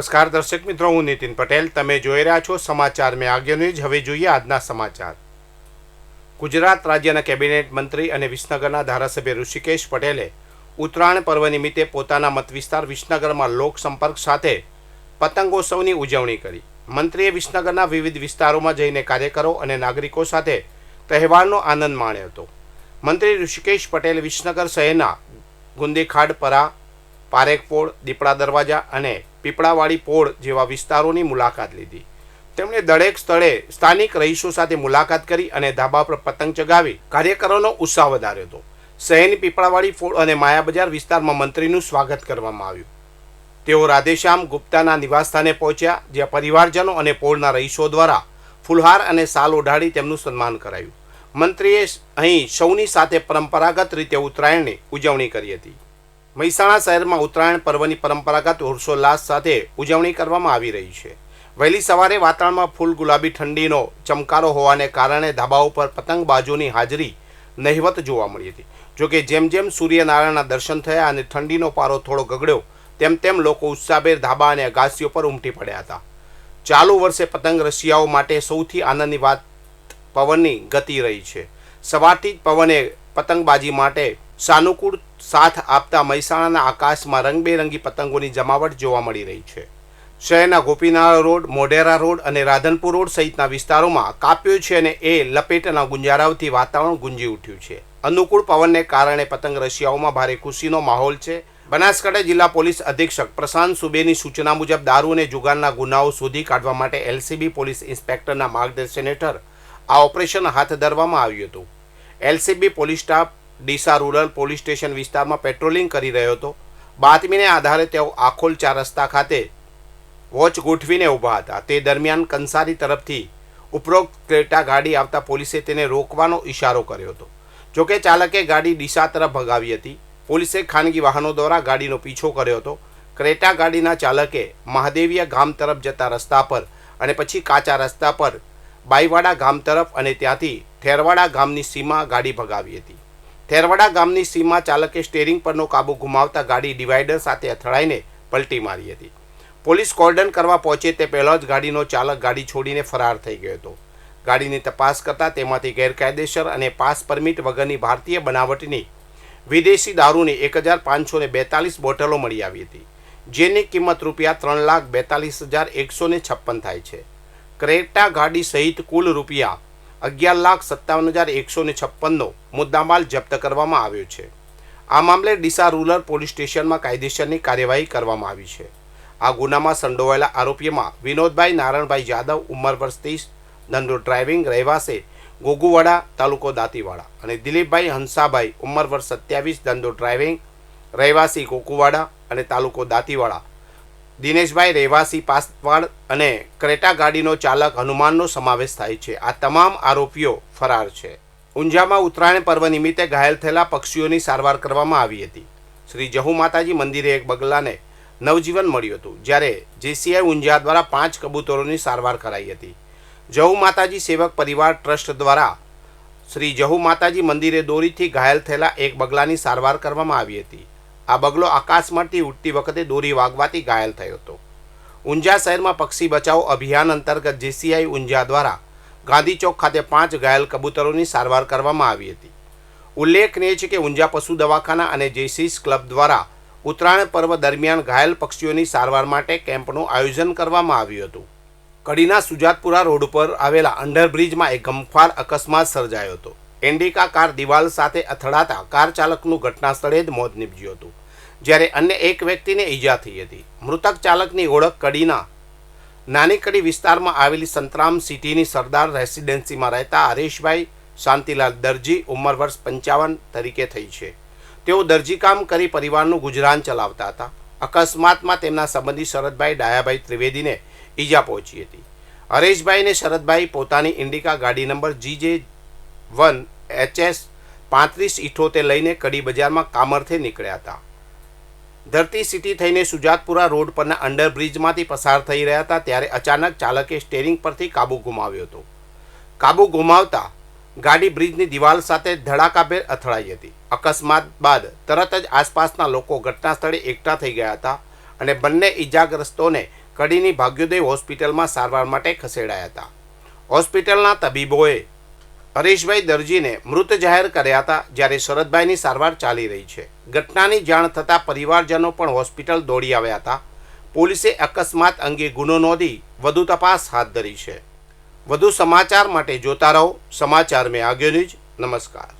નમસ્કાર દર્શક મિત્રો, હું નીતિન પટેલ. તમે જોઈ રહ્યા છો સમાચાર મેં આગ્યો ન્યૂઝ. હવે જોઈએ આજના સમાચાર. ગુજરાત રાજ્યના કેબિનેટ મંત્રી અને વિસનગરના ધારાસભ્ય ઋષિકેશ પટેલે ઉત્તરાયણ પર્વ નિમિત્તે પોતાના મત વિસ્તાર વિસનગરમાં લોક સંપર્ક સાથે પતંગોત્સવની ઉજવણી કરી. મંત્રીએ વિસનગરના વિવિધ વિસ્તારોમાં જઈને કાર્યકરો અને નાગરિકો સાથે તહેવારનો આનંદ માણ્યો હતો. મંત્રી ઋષિકેશ પટેલે વિસનગર શહેરના ગુંદીખાડ પરા, પારેખપોળ, દીપડા દરવાજા અને પીપળાવાડી પોળ જેવા વિસ્તારોની મુલાકાત લીધી. તેમણે દરેક સ્થળે સ્થાનિક રહીશો સાથે મુલાકાત કરી અને ધાબા પર પતંગ ચગાવી કાર્યકરોનો ઉત્સાહ વધાર્યો હતો. શહેરની પીપળાવાડી પોળ અને માયાબજાર વિસ્તારમાં મંત્રીનું સ્વાગત કરવામાં આવ્યું. તેઓ રાધેશ્યામ ગુપ્તાના નિવાસસ્થાને પહોંચ્યા, જ્યાં પરિવારજનો અને પોળના રહીશો દ્વારા ફુલહાર અને શાલ ઓઢાડી તેમનું સન્માન કરાયું. મંત્રીએ અહીં સૌની સાથે પરંપરાગત રીતે ઉત્તરાયણની ઉજવણી કરી હતી. મહેસાણા શહેરમાં ઉત્તરાયણ પર્વની પરંપરાગત હર્ષોલ્લાસ સાથે ઉજવણી કરવામાં આવી રહી છે. વહેલી સવારે વાતાવરણમાં ફૂલ ગુલાબી ઠંડીનો ચમકારો હોવાને કારણે ધાબા ઉપર પતંગબાજોની હાજરી નહિવત જોવા મળી હતી. જોકે જેમ જેમ સૂર્યનારાયણના દર્શન થયા અને ઠંડીનો પારો થોડો ગગડ્યો, તેમ તેમ લોકો ઉત્સાહભેર ધાબા અને અગાસીઓ પર ઉમટી પડ્યા હતા. ચાલુ વર્ષે પતંગ રસિયાઓ માટે સૌથી આનંદની વાત પવનની ગતિ રહી છે. સવારથી જ પવને પતંગબાજી માટે સાનુકૂળ સાથ આપતા મહેસાણાના આકાશમાં રંગબેરંગી પતંગોની જમાવટ જોવા મળી રહી છે. શહેરના ગોપીનાથ રોડ, મોઢેરા રોડ અને રાધનપુર રોડ સહિતના વિસ્તારોમાં કાપ્યો છે અને એ લપેટના ગુંજારાવથી વાતાવરણ ગુંજી ઉઠ્યું છે. અનુકૂળ પવનને કારણે પતંગ રસિયાઓમાં ભારે ખુશીનો માહોલ છે. બનાસકાંઠા જિલ્લા પોલીસ અધિક્ષક પ્રશાંત સુબેની સૂચના મુજબ દારૂ અને જુગારના ગુનાઓ શોધી કાઢવા માટે એલસીબી પોલીસ ઇન્સ્પેક્ટરના માર્ગદર્શન હેઠળ આ ઓપરેશન હાથ ધરવામાં આવ્યું હતું. LCB police staff Deesa rural police station વિસ્તારમાં પેટ્રોલિંગ કરી રહ્યો હતો. બાતમીને આધારે તેઓ આખોલ 4 રસ્તા ખાતે વોચ ગોઠવીને ઊભા હતા. તે દરમિયાન કંસારી તરફથી ઉપરોક્ત ક્રેટા ગાડી આવતા પોલીસે તેને રોકવાનો ઇશારો કર્યો હતો. જોકે ચાલકે ગાડી ડીસા તરફ ભગાવી હતી. પોલીસે ખાનગી વાહનો દ્વારા ગાડીનો પીછો કર્યો હતો. ક્રેટા ગાડીના ચાલકે મહાદેવીયા ગામ તરફ જતા રસ્તા પર અને પછી કાચા રસ્તા પર બાઈવાડા ગામ તરફ અને ત્યાંથી થેરવાડા ગામની સીમા ગાડી ભગાવી હતી. થેરવાડા ગામની સીમા ચાલકે સ્ટેરિંગ પરનો કાબુ ગુમાવતા ગાડી ડિવાઈડર સાથે અથડાઈને પલટી મારી હતી. પોલીસ કોર્ડન કરવા પહોંચે તે પહેલાં જ ગાડીનો ચાલક ગાડી છોડીને ફરાર થઈ ગયો હતો. ગાડીની તપાસ કરતાં તેમાંથી ગેરકાયદેસર અને પાસ પરમિટ વગરની ભારતીય બનાવટની વિદેશી દારૂની 1542 બોટલો મળી આવી હતી, જેની કિંમત રૂપિયા 3,42,156 થાય છે. ક્રેટા ગાડી સહિત કુલ રૂપિયા 11,57,156નો મુદ્દામાલ જપ્ત કરવામાં આવ્યો છે. આ મામલે ડીસા રૂરલ પોલીસ સ્ટેશનમાં કાયદેસરની કાર્યવાહી કરવામાં આવી છે. આ ગુનામાં સંડોવાયેલા આરોપીઓમાં વિનોદભાઈ નારણભાઈ જાદવ, ઉંમર વર્ષ 30, ધંધો ડ્રાઇવિંગ, રહેવાસી ગોગુવાડા, તાલુકો દાંતીવાડા, અને દિલીપભાઈ હંસાભાઈ, ઉંમર વર્ષ 27, ધંધો ડ્રાઇવિંગ, રહેવાસી ગોકુવાડા અને તાલુકો દાંતીવાડા, દિનેશભાઈ રહેવાસી પાસવાડ અને ક્રેટા ગાડીનો ચાલક હનુમાનનો સમાવેશ થાય છે. આ તમામ આરોપીઓ ફરાર છે. ઊંઝામાં ઉત્તરાયણ પર્વ નિમિત્તે ઘાયલ થયેલા પક્ષીઓની સારવાર કરવામાં આવી હતી. શ્રી જહુ માતાજી મંદિરે એક બગલાને નવજીવન મળ્યું હતું, જ્યારે જેસીઆઈ ઊંઝા દ્વારા 5 કબૂતરોની સારવાર કરાઈ હતી. જહુ માતાજી સેવક પરિવાર ટ્રસ્ટ દ્વારા શ્રી જહુ માતાજી મંદિરે દોરીથી ઘાયલ થયેલા એક બગલાની સારવાર કરવામાં આવી હતી. આ બગલો આકાશમાંથી ઉડતી વખતે દોરી વાગવાથી ઘાયલ થયો હતો. ઊંઝા શહેરમાં પક્ષી બચાવો અભિયાન અંતર્ગત જેસીઆઈ ઊંઝા દ્વારા ગાંધી ચોક ખાતે 5 ઘાયલ કબૂતરોની સારવાર કરવામાં આવી હતી. ઉલ્લેખનીય છે કે ઊંઝા પશુ દવાખાના અને જેસીસ ક્લબ દ્વારા ઉત્તરાયણ પર્વ દરમિયાન ઘાયલ પક્ષીઓની સારવાર માટે કેમ્પનું આયોજન કરવામાં આવ્યું હતું. કડીના સુજાતપુરા રોડ પર આવેલા અંડરબ્રિજમાં એક ગમખ્વાર અકસ્માત સર્જાયો હતો. ઇન્ડિકા કાર દિવાલ સાથે અથડાતા કાર ચાલકનું ઘટના સ્થળે જ મોત નીપજ્યું હતું, જ્યારે અન્ય એક વ્યક્તિને ઈજા થઈ હતી. મૃતક ચાલકની ઓળખ કડીના નાની કડી વિસ્તારમાં આવેલી સંતરામ સિટીની સરદાર રેસિડેન્સીમાં રહેતા હરેશભાઈ શાંતિલાલ દરજી, ઉંમર વર્ષ 55 તરીકે થઈ છે. તેઓ દરજીકામ કરી પરિવારનું ગુજરાન ચલાવતા હતા. અકસ્માતમાં તેમના સંબંધી શરદભાઈ ડાયાભાઈ ત્રિવેદીને ઈજા પહોંચી હતી. હરેશભાઈને શરદભાઈ પોતાની ઇન્ડિકા ગાડી નંબર GJ1HS 3578 લઈને કડી બજારમાં કામરથી નીકળ્યા હતા. ધરતી સિટી થઈને સુજાતપુરા રોડ પરના અંડરબ્રિજમાંથી પસાર થઈ રહ્યા હતા, ત્યારે અચાનક ચાલકે સ્ટેરિંગ પરથી કાબુ ગુમાવ્યો હતો. કાબુ ગુમાવતા ગાડી બ્રિજની દિવાલ સાથે ધડાકાભેર અથડાઈ હતી. અકસ્માત બાદ તરત જ આસપાસના લોકો ઘટના સ્થળે એકઠા થઈ ગયા હતા અને બંને ઈજાગ્રસ્તોને કડીની ભાગ્યોદય હોસ્પિટલમાં સારવાર માટે ખસેડાયા હતા. હોસ્પિટલના તબીબોએ હરીશભાઈ દરજીને મૃત જાહેર કર્યા હતા, જ્યારે શરદભાઈની સારવાર ચાલી રહી છે. ઘટનાની જાણ થતાં પરિવારજનો પણ હોસ્પિટલ દોડી આવ્યા હતા. પોલીસે અકસ્માત અંગે ગુનો નોંધી વધુ તપાસ હાથ ધરી છે. વધુ સમાચાર માટે જોતા રહો સમાચાર મેં આગળ ન્યૂઝ. નમસ્કાર.